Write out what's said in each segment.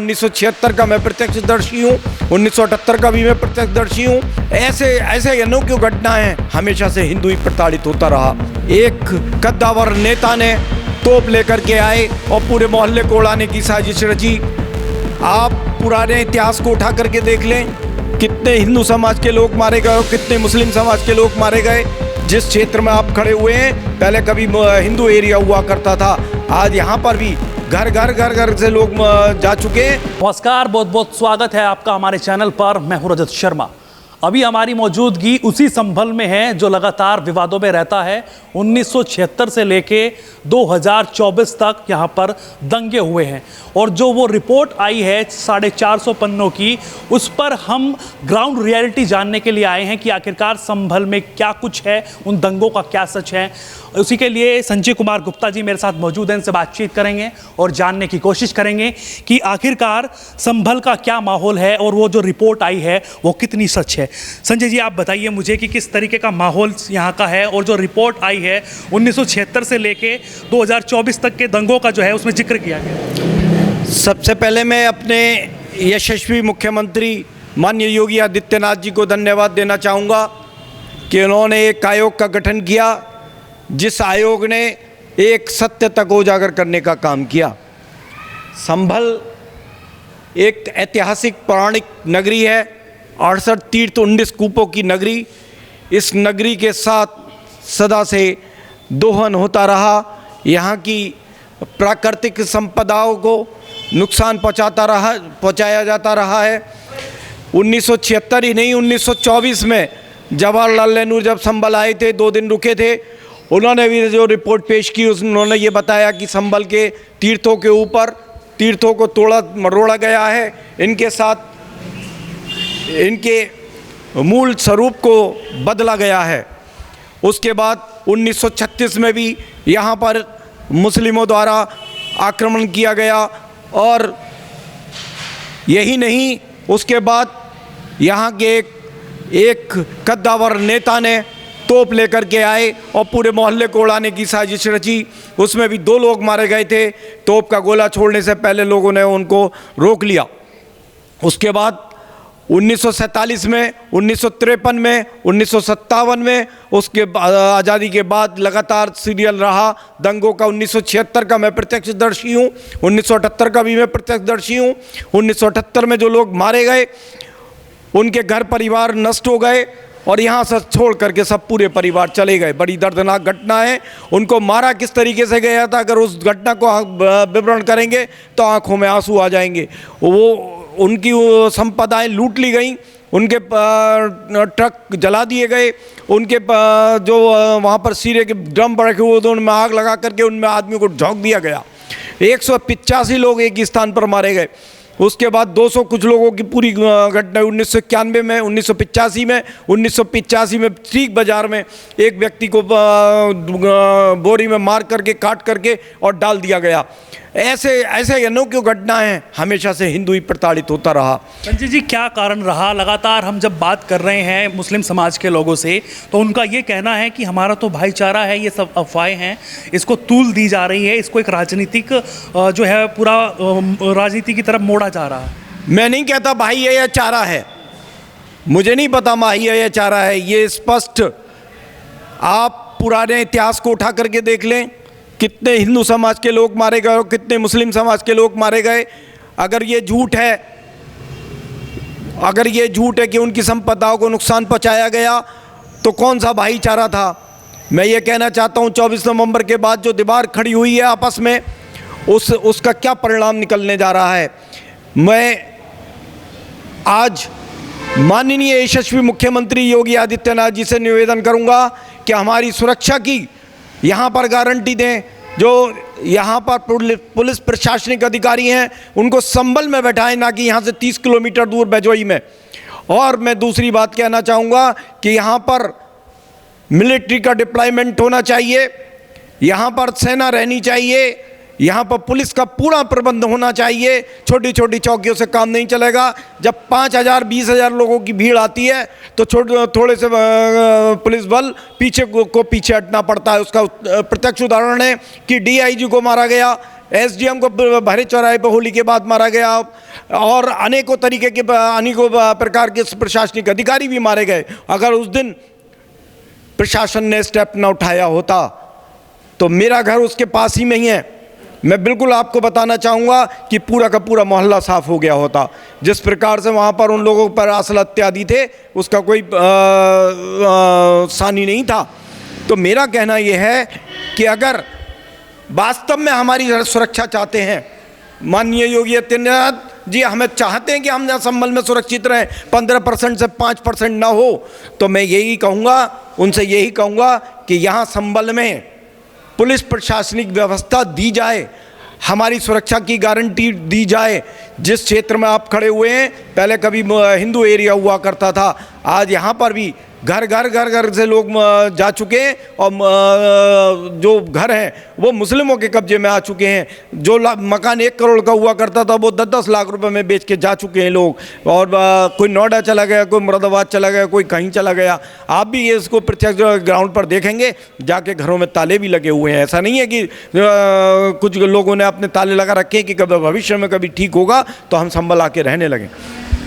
1976 का मैं प्रत्यक्षदर्शी हूँ, 1978 का भी मैं प्रत्यक्षदर्शी हूँ। ऐसे अनोखी घटनाएं हमेशा से हिंदू ही प्रताड़ित होता रहा। एक कद्दावर नेता ने तोप लेकर के आए और पूरे मोहल्ले को उड़ाने की साजिश रची। आप पुराने इतिहास को उठा करके देख लें, कितने हिंदू समाज के लोग मारे गए और कितने मुस्लिम समाज के लोग मारे गए। जिस क्षेत्र में आप खड़े हुए हैं, पहले कभी हिंदू एरिया हुआ करता था, आज यहाँ पर भी घर से लोग जा चुके हैं। नमस्कार, बहुत बहुत स्वागत है आपका हमारे चैनल पर। मैं हूं रजत शर्मा। अभी हमारी मौजूदगी उसी संभल में है जो लगातार विवादों में रहता है। 1976 से लेके 2024 तक यहाँ पर दंगे हुए हैं और जो वो रिपोर्ट आई है 450 पन्नों की, उस पर हम ग्राउंड रियलिटी जानने के लिए आए हैं कि आखिरकार संभल में क्या कुछ है, उन दंगों का क्या सच है। उसी के लिए संजय कुमार गुप्ता जी मेरे साथ मौजूद हैं, इनसे बातचीत करेंगे और जानने की कोशिश करेंगे कि आखिरकार संभल का क्या माहौल है और वो जो रिपोर्ट आई है वो कितनी सच है। संजय जी, आप बताइए मुझे कि किस तरीके का माहौल यहाँ का है और जो रिपोर्ट आई है 1976 से लेके 2024 तक के दंगों का जो है उसमें जिक्र किया गया। सबसे पहले मैं अपने यशस्वी मुख्यमंत्री माननीय योगी आदित्यनाथ जी को धन्यवाद देना चाहूँगा कि उन्होंने एक आयोग का गठन किया, जिस आयोग ने एक सत्य तक उजागर करने का काम किया। संभल एक ऐतिहासिक पौराणिक नगरी है, 68 तीर्थ 19 कूपों की नगरी। इस नगरी के साथ सदा से दोहन होता रहा। यहाँ की प्राकृतिक संपदाओं को नुकसान पहुँचाया जाता रहा है। 1976 ही नहीं, 1924 में जवाहरलाल नेहरू जब संभल आए थे, 2 दिन रुके थे, उन्होंने भी जो रिपोर्ट पेश की उन्होंने ये बताया कि संभल के तीर्थों के ऊपर तीर्थों को तोड़ा मरोड़ा गया है, इनके साथ इनके मूल स्वरूप को बदला गया है। उसके बाद 1936 में भी यहाँ पर मुस्लिमों द्वारा आक्रमण किया गया और यही नहीं, उसके बाद यहाँ के एक कद्दावर नेता ने तोप लेकर के आए और पूरे मोहल्ले को उड़ाने की साजिश रची। उसमें भी 2 लोग मारे गए थे। तोप का गोला छोड़ने से पहले लोगों ने उनको रोक लिया। उसके बाद 1947 में, 1953 में, 1957 में, उसके आज़ादी के बाद लगातार सीरियल रहा दंगों का। 1976 का मैं प्रत्यक्षदर्शी हूँ, 1978 का भी मैं प्रत्यक्षदर्शी हूँ। 1978 में जो लोग मारे गए उनके घर परिवार नष्ट हो गए और यहाँ से छोड़ करके सब पूरे परिवार चले गए। बड़ी दर्दनाक घटना है। उनको मारा किस तरीके से गया था, अगर उस घटना को विवरण करेंगे तो आंखों में आंसू आ जाएंगे। उनकी संपदाएं लूट ली गई, उनके ट्रक जला दिए गए, उनके जो वहाँ पर सीरे के ड्रम रखे हुए थे उनमें आग लगा करके उनमें आदमी को झोंक दिया गया। 185 लोग एक ही स्थान पर मारे गए। उसके बाद 200 कुछ लोगों की पूरी घटना 1991 में, 1985 में, 1985 में ठीक बाजार में एक व्यक्ति को बोरी में मार करके काट करके और डाल दिया गया। ऐसे अनोखी घटनाएं हमेशा से हिंदू ही प्रताड़ित होता रहा। संजय जी, क्या कारण रहा? लगातार हम जब बात कर रहे हैं मुस्लिम समाज के लोगों से तो उनका ये कहना है कि हमारा तो भाईचारा है, ये सब अफवाहें हैं, इसको तूल दी जा रही है, इसको एक राजनीतिक जो है पूरा राजनीति की तरफ मोड़ा जा रहा है। मैं नहीं कहता भाई ये चारा है, मुझे नहीं पता भाई ये चारा है। ये स्पष्ट आप पुराने इतिहास को उठा करके देख लें, कितने हिंदू समाज के लोग मारे गए और कितने मुस्लिम समाज के लोग मारे गए। अगर ये झूठ है कि उनकी संपदाओं को नुकसान पहुंचाया गया तो कौन सा भाईचारा था। मैं ये कहना चाहता हूं 24 नवंबर के बाद जो दीवार खड़ी हुई है आपस में, उसका क्या परिणाम निकलने जा रहा है। मैं आज माननीय यशस्वी मुख्यमंत्री योगी आदित्यनाथ जी से निवेदन करूंगा कि हमारी सुरक्षा की यहाँ पर गारंटी दें। जो यहाँ पर पुलिस प्रशासनिक अधिकारी हैं उनको संभल में बैठाएं, ना कि यहाँ से 30 किलोमीटर दूर बैजोई में। और मैं दूसरी बात कहना चाहूँगा कि यहाँ पर मिलिट्री का डिप्लॉयमेंट होना चाहिए, यहाँ पर सेना रहनी चाहिए, यहाँ पर पुलिस का पूरा प्रबंध होना चाहिए। छोटी छोटी चौकियों से काम नहीं चलेगा। जब 5,000 20,000 लोगों की भीड़ आती है तो थोड़े से पुलिस बल पीछे हटना पड़ता है। उसका प्रत्यक्ष उदाहरण है कि DIG को मारा गया, एसडीएम को भरे चौराहे पर होली के बाद मारा गया, और अनेकों तरीके के अनेकों प्रकार के प्रशासनिक अधिकारी भी मारे गए। अगर उस दिन प्रशासन ने स्टेप न उठाया होता तो मेरा घर उसके पास ही में ही है, मैं बिल्कुल आपको बताना चाहूँगा कि पूरा का पूरा मोहल्ला साफ हो गया होता। जिस प्रकार से वहाँ पर उन लोगों पर असला इत्यादि थे उसका कोई सानी नहीं था। तो मेरा कहना यह है कि अगर वास्तव में हमारी सुरक्षा चाहते हैं, माननीय योगी आदित्यनाथ जी हमें चाहते हैं कि हम यहाँ संभल में सुरक्षित रहें, 15% से 5% ना हो, तो मैं यही कहूँगा, उनसे यही कहूँगा कि यहाँ संभल में पुलिस प्रशासनिक व्यवस्था दी जाए, हमारी सुरक्षा की गारंटी दी जाए। जिस क्षेत्र में आप खड़े हुए हैं, पहले कभी हिंदू एरिया हुआ करता था, आज यहाँ पर भी घर घर से लोग जा चुके हैं, और जो घर हैं वो मुस्लिमों के कब्जे में आ चुके हैं। जो मकान 1 करोड़ का हुआ करता था वो 10-10 लाख रुपए में बेच के जा चुके हैं लोग, और कोई नोएडा चला गया, कोई मुरादाबाद चला गया, कोई कहीं चला गया। आप भी ये इसको प्रत्यक्ष ग्राउंड पर देखेंगे, जाके घरों में ताले भी लगे हुए हैं। ऐसा नहीं है कि कुछ लोगों ने अपने ताले लगा रखे हैं कि कभी भविष्य में कभी ठीक होगा तो हम संभल आके रहने लगे।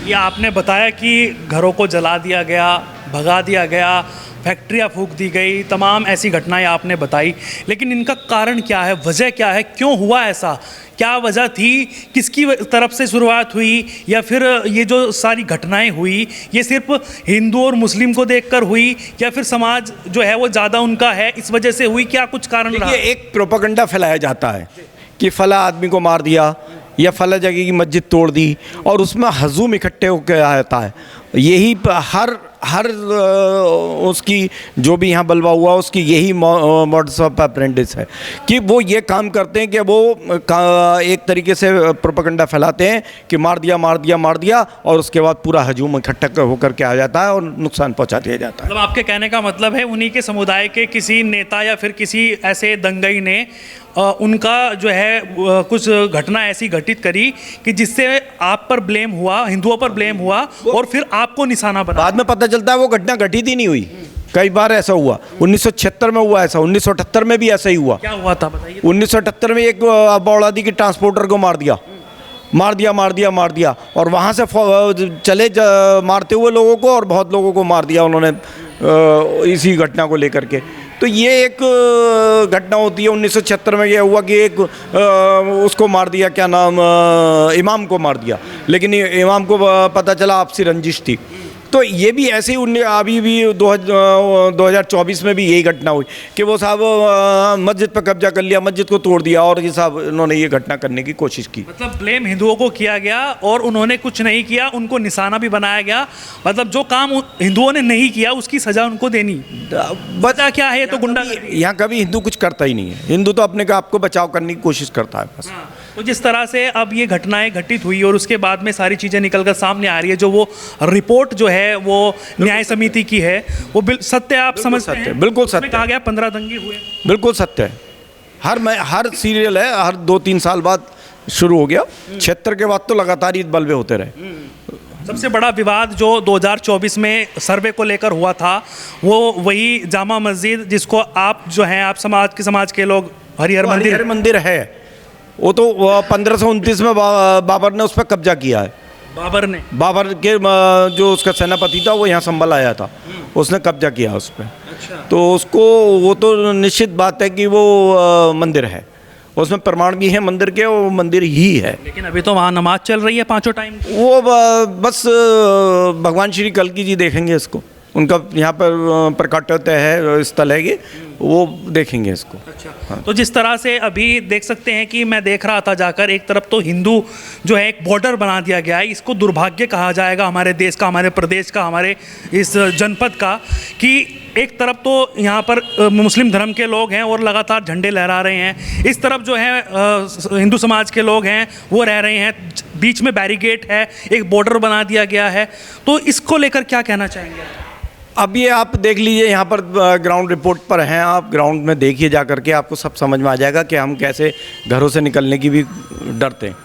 ये आपने बताया कि घरों को जला दिया गया, भगा दिया गया, फैक्ट्रियाँ फूंक दी गई, तमाम ऐसी घटनाएं आपने बताई, लेकिन इनका कारण क्या है, वजह क्या है, क्यों हुआ ऐसा, क्या वजह थी, किसकी तरफ से शुरुआत हुई, या फिर ये जो सारी घटनाएं हुई ये सिर्फ हिंदू और मुस्लिम को देखकर हुई, या फिर समाज जो है वो ज़्यादा उनका है इस वजह से हुई, क्या कुछ कारण रहा? ये एक प्रोपेगेंडा फैलाया जाता है कि फला आदमी को मार दिया या फला जगह की मस्जिद तोड़ दी, और उसमें हजूम इकट्ठे होकर आता है। यही हर उसकी जो भी यहाँ बलवा हुआ उसकी यही मॉडस ऑफ ऑपरेंडिस है कि वो ये काम करते हैं कि वो एक तरीके से प्रोपेगेंडा फैलाते हैं कि मार दिया, और उसके बाद पूरा हजूम इकट्ठा होकर के आ जाता है और नुकसान पहुँचा दिया जाता है। मतलब आपके कहने का मतलब है उन्हीं के समुदाय के किसी नेता या फिर किसी ऐसे दंगई ने उनका जो है कुछ घटना ऐसी घटित करी कि जिससे आप पर ब्लेम हुआ, हिंदुओं पर ब्लेम हुआ, और फिर आपको निशाना बना। बाद में पता चलता है वो घटना घटित ही नहीं हुई। कई बार ऐसा हुआ, 1976 में हुआ ऐसा, 1978 में भी ऐसा ही हुआ। क्या हुआ था बताइए। 1978 में एक बौड़ादी के ट्रांसपोर्टर को मार दिया, और वहाँ से चले मारते हुए लोगों को, और बहुत लोगों को मार दिया उन्होंने इसी घटना को लेकर के। तो ये एक घटना होती है। 1976 में यह हुआ कि एक उसको मार दिया, क्या नाम, इमाम को मार दिया, लेकिन इमाम को पता चला आपसी रंजिश थी। तो ये भी ऐसे ही अभी भी 2024 में भी यही घटना हुई कि वो साहब मस्जिद पर कब्जा कर लिया, मस्जिद को तोड़ दिया, और ये साहब इन्होंने ये घटना करने की कोशिश की। मतलब ब्लेम हिंदुओं को किया गया और उन्होंने कुछ नहीं किया, उनको निशाना भी बनाया गया। मतलब जो काम हिंदुओं ने नहीं किया उसकी सजा उनको देनी। बचा क्या है, ये तो गुंडा। यहाँ कभी हिंदू कुछ करता ही नहीं है। हिंदू तो अपने आप को बचाव करने की कोशिश करता है बस। तो जिस तरह से अब ये घटनाएं घटित हुई और उसके बाद में सारी चीज़ें निकलकर सामने आ रही है, जो वो रिपोर्ट जो है वो न्याय समिति की है, वो सत्य आप समझते हैं? बिल्कुल सत्य। कहा गया 15 दंगे हुए, बिल्कुल सत्य है। हर सीरियल है, हर 2-3 साल बाद शुरू हो गया। 76 के बाद तो लगातार ही बलवे होते रहे। सबसे बड़ा विवाद जो 2024 में सर्वे को लेकर हुआ था वो वही जामा मस्जिद, जिसको आप जो हैं आप समाज के लोग हरिहर मंदिर है, वो तो 1529 में बाबर ने उस पर कब्जा किया है। बाबर के जो उसका सेनापति था वो यहाँ संभल आया था, उसने कब्जा किया उस पर। अच्छा। तो उसको, वो तो निश्चित बात है कि वो मंदिर है, उसमें प्रमाण भी है मंदिर के, वो मंदिर ही है। लेकिन अभी तो वहाँ नमाज चल रही है 5 टाइम। वो बस भगवान श्री कल्की जी देखेंगे इसको, उनका यहाँ पर प्रकटते है स्थल है, वो देखेंगे इसको। अच्छा। हाँ। तो जिस तरह से अभी देख सकते हैं कि मैं देख रहा था जाकर, एक तरफ तो हिंदू जो है एक बॉर्डर बना दिया गया है, इसको दुर्भाग्य कहा जाएगा हमारे देश का, हमारे प्रदेश का, हमारे इस जनपद का, कि एक तरफ तो यहाँ पर मुस्लिम धर्म के लोग हैं और लगातार झंडे लहरा रहे हैं, इस तरफ जो है हिंदू समाज के लोग हैं वो रह रहे हैं, बीच में बैरिकेड है, एक बॉर्डर बना दिया गया है। तो इसको लेकर क्या कहना चाहेंगे? अब ये आप देख लीजिए, यहाँ पर ग्राउंड रिपोर्ट पर हैं आप, ग्राउंड में देखिए जा करके, आपको सब समझ में आ जाएगा कि हम कैसे घरों से निकलने की भी डरते हैं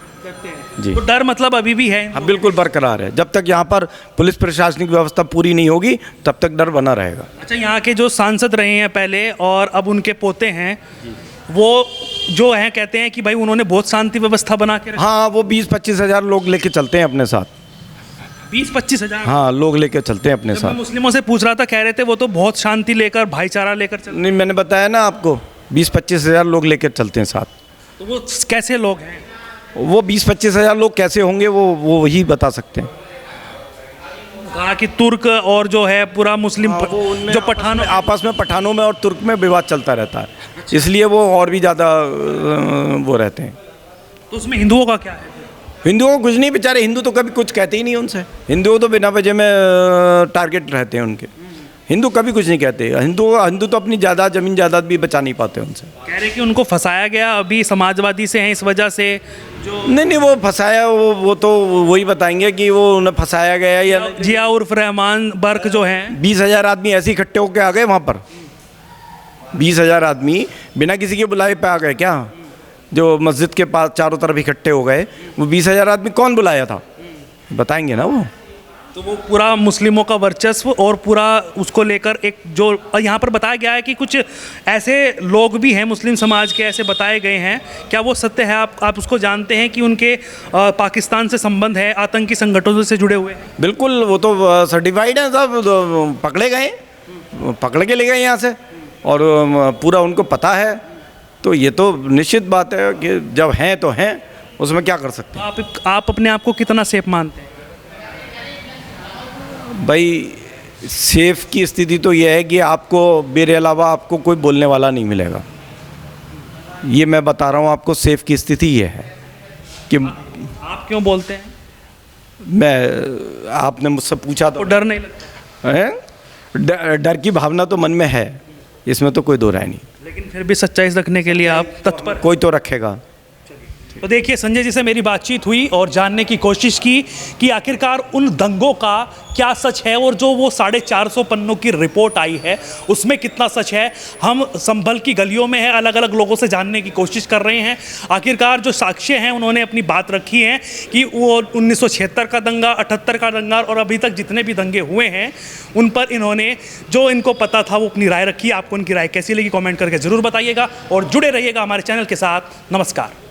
जी। तो डर मतलब अभी भी है? हाँ, बिल्कुल बरकरार है। जब तक यहाँ पर पुलिस प्रशासनिक व्यवस्था पूरी नहीं होगी तब तक डर बना रहेगा। अच्छा, यहाँ के जो सांसद रहे हैं पहले और अब उनके पोते हैं, वो जो है कहते हैं कि भाई उन्होंने बहुत शांति व्यवस्था बना के रखी। हाँ, वो 20-25 हज़ार लोग लेके चलते हैं अपने साथ। 20-25 हज़ार? हाँ, लोग लेके चलते हैं अपने जब मैं साथ। मुस्लिमों से पूछ रहा था, कह रहे थे वो तो बहुत शांति लेकर, भाईचारा लेकर चलते। नहीं, मैंने बताया ना आपको, 20-25 हज़ार लोग लेके चलते हैं साथ। तो वो कैसे लोग हैं? वो 20-25 हज़ार लोग कैसे होंगे वो वही बता सकते हैं। कहा कि तुर्क और जो है पूरा मुस्लिम जो पठान आपस में पठानों में और तुर्क में विवाद चलता रहता है, इसलिए वो और भी ज़्यादा वो रहते हैं। तो उसमें हिंदुओं का क्या है? हिंदुओं को कुछ नहीं, बेचारे हिंदू तो कभी कुछ कहते ही नहीं उनसे। हिंदुओं तो बिना वजह में टारगेट रहते हैं उनके। हिंदू कभी कुछ नहीं कहते। हिंदू तो अपनी जायदाद, ज़मीन जायदाद भी बचा नहीं पाते उनसे। कह रहे कि उनको फंसाया गया, अभी समाजवादी से हैं इस वजह से जो नहीं, वो फंसाया, वो तो वही बताएंगे कि वो उन्हें फंसाया गया या जिया उर्फ रहमान बर्क जो हैं। 20,000 आदमी ऐसे ही इकट्ठे होकर आ गए वहाँ पर। 20,000 आदमी बिना किसी के बुलाए पे आ गए क्या? जो मस्जिद के पास चारों तरफ इकट्ठे हो गए, वो 20,000 आदमी कौन बुलाया था? बताएंगे ना वो। तो वो पूरा मुस्लिमों का वर्चस्व और पूरा उसको लेकर एक जो यहाँ पर बताया गया है कि कुछ ऐसे लोग भी हैं मुस्लिम समाज के, ऐसे बताए गए हैं। क्या वो सत्य है? आप उसको जानते हैं कि उनके पाकिस्तान से संबंध है, आतंकी संगठनों से जुड़े हुए हैं? बिल्कुल, वो तो सर्टिफाइड हैं सब, पकड़े गए, पकड़ के ले गए यहाँ से, और पूरा उनको पता है। तो ये तो निश्चित बात है कि जब हैं तो हैं, उसमें क्या कर सकते हैं। आप अपने आप को कितना सेफ मानते हैं? भाई, सेफ की स्थिति तो यह है कि आपको मेरे अलावा आपको कोई बोलने वाला नहीं मिलेगा। ये मैं बता रहा हूँ आपको, सेफ की स्थिति ये है कि आप क्यों बोलते हैं? आपने मुझसे पूछा तो तो डर नहीं लगता है? डर की भावना तो मन में है, इसमें तो कोई दो राय नहीं। लेकिन फिर भी सच्चाई रखने के लिए आप तत्पर? कोई तो रखेगा। तो देखिए, संजय जी से मेरी बातचीत हुई और जानने की कोशिश की कि आखिरकार उन दंगों का क्या सच है, और जो वो 450 पन्नों की रिपोर्ट आई है उसमें कितना सच है। हम संभल की गलियों में हैं, अलग अलग लोगों से जानने की कोशिश कर रहे हैं। आखिरकार जो साक्ष्य हैं उन्होंने अपनी बात रखी है कि वो 1976 का दंगा, 78 का दंगा और अभी तक जितने भी दंगे हुए हैं उन पर इन्होंने जो इनको पता था वो अपनी राय रखी। आपको उनकी राय कैसी लगी कमेंट करके ज़रूर बताइएगा और जुड़े रहिएगा हमारे चैनल के साथ। नमस्कार।